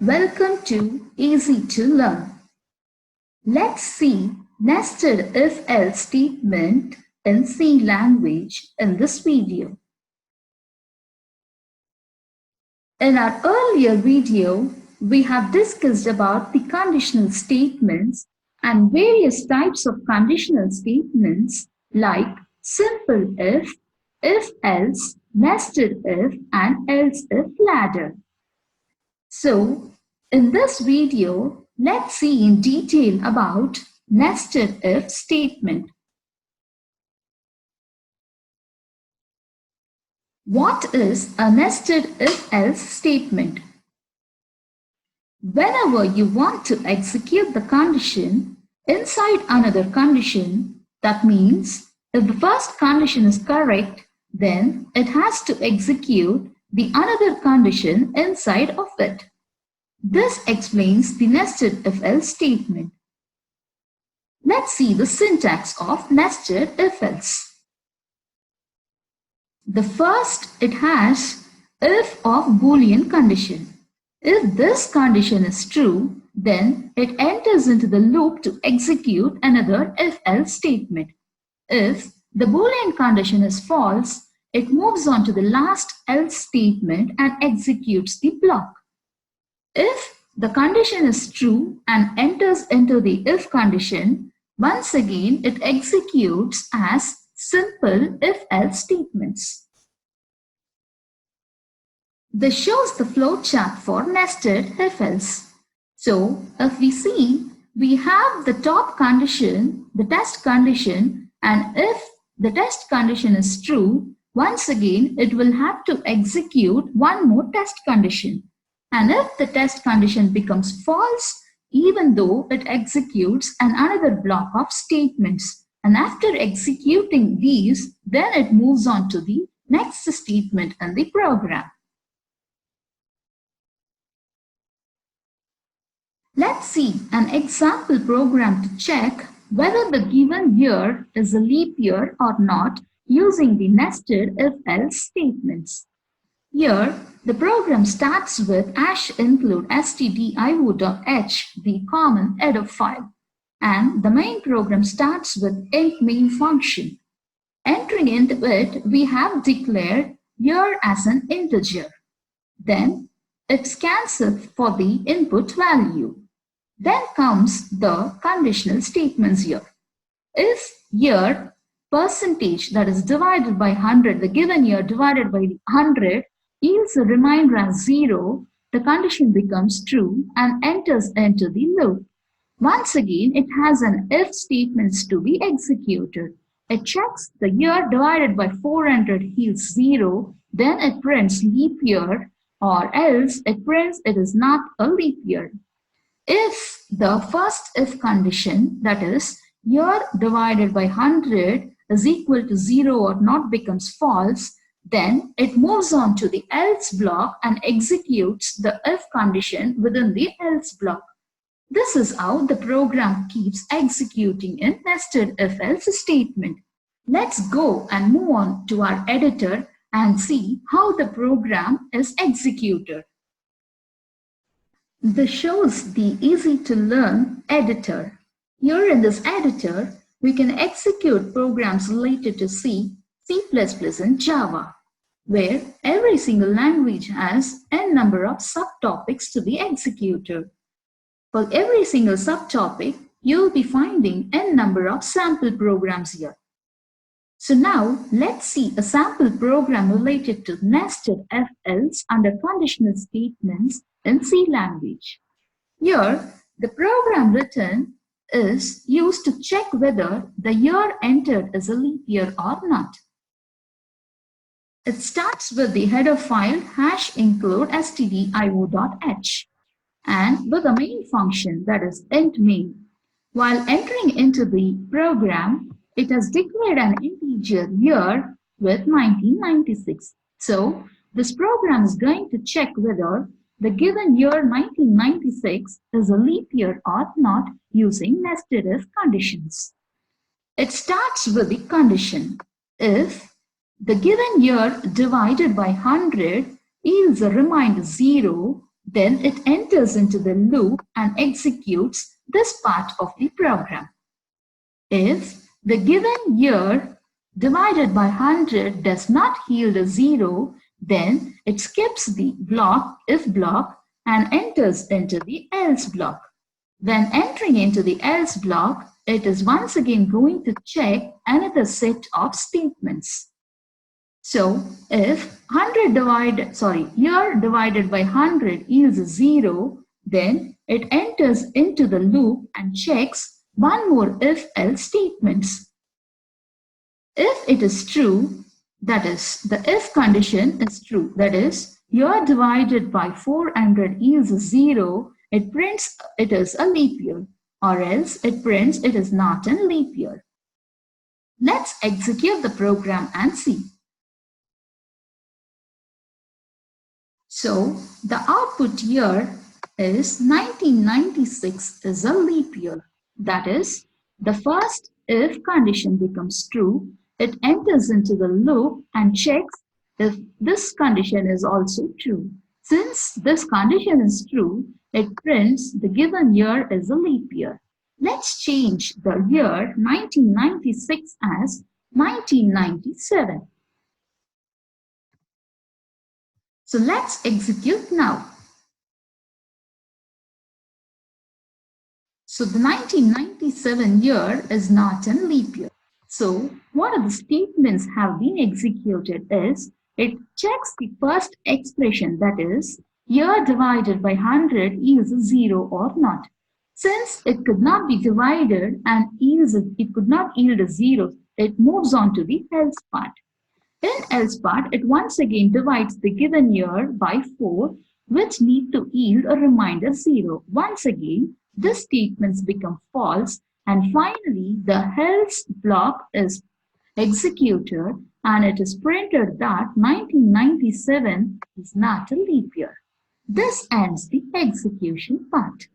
Welcome to Easy to Learn. Let's see nested if-else statement in C language in this video. In our earlier video, we have discussed about the conditional statements and various types of conditional statements like simple if-else, nested if, and else-if ladder. So, in this video, let's see in detail about nested if statement. What is a nested if-else statement? Whenever you want to execute the condition inside another condition, that means if the first condition is correct, then it has to execute the another condition inside of it. This explains the nested if-else statement. Let's see the syntax of nested if-else. The first, it has if of Boolean condition. If this condition is true, then it enters into the loop to execute another if-else statement. If the Boolean condition is false, it moves on to the last else statement and executes the block. If the condition is true and enters into the if condition, once again it executes as simple if-else statements. This shows the flowchart for nested if-else. So, if we see, we have the top condition, the test condition, and if the test condition is true, once again it will have to execute one more test condition. And if the test condition becomes false, even though it executes another block of statements. And after executing these, then it moves on to the next statement in the program. Let's see an example program to check whether the given year is a leap year or not using the nested if-else statements. Here, the program starts with #include stdio.h, the common header file, and the main program starts with int main function. Entering into it, we have declared year as an integer. Then, it scans it for the input value. Then comes the conditional statements here. If year percentage, that is divided by 100, the given year divided by 100, yields a remainder as 0, the condition becomes true and enters into the loop. Once again, it has an if statements to be executed. It checks the year divided by 400 yields 0, then it prints leap year, or else it prints it is not a leap year. If the first if condition, that is, year divided by 100 is equal to 0 or not becomes false, then it moves on to the else block and executes the if condition within the else block. This is how the program keeps executing in nested if-else statement. Let's go and move on to our editor and see how the program is executed. This shows the easy to learn editor. Here in this editor, we can execute programs related to C, C++, and Java, where every single language has n number of subtopics to be executed. For every single subtopic, you'll be finding n number of sample programs here. So now, let's see a sample program related to nested if-else under conditional statements in C language. Here, the program written is used to check whether the year entered is a leap year or not. It starts with the header file #include stdio.h and with the main function, that is int main. While entering into the program, it has declared an integer year with 1996. So, this program is going to check whether the given year 1996 is a leap year or not using nested if conditions. It starts with the condition if the given year divided by 100 yields a remainder 0, Then it enters into the loop and executes this part of the program. If the given year divided by 100 does not yield a 0, then it skips the if block and enters into the else block. When entering into the else block, it is once again going to check another set of statements. So if year divided by 100 yields a 0, then it enters into the loop and checks one more if-else statements. If it is true, that is, the if condition is true, that is, year divided by 400 yields a 0, it prints it is a leap year, or else it prints it is not a leap year. Let's execute the program and see. So the output year is 1996 is a leap year. That is, the first if condition becomes true, it enters into the loop and checks if this condition is also true. Since this condition is true, it prints the given year is a leap year. Let's change the year 1996 as 1997. So let's execute now. So the 1997 year is not a leap year. So what are the statements have been executed is it checks the first expression, that is year divided by 100 yields a 0 or not. Since it could not be divided and it could not yield a 0, it moves on to the else part. In else part, it once again divides the given year by 4, which need to yield a remainder 0. Once again, these statements become false, and finally the else block is executed and it is printed that 1997 is not a leap year. This ends the execution part.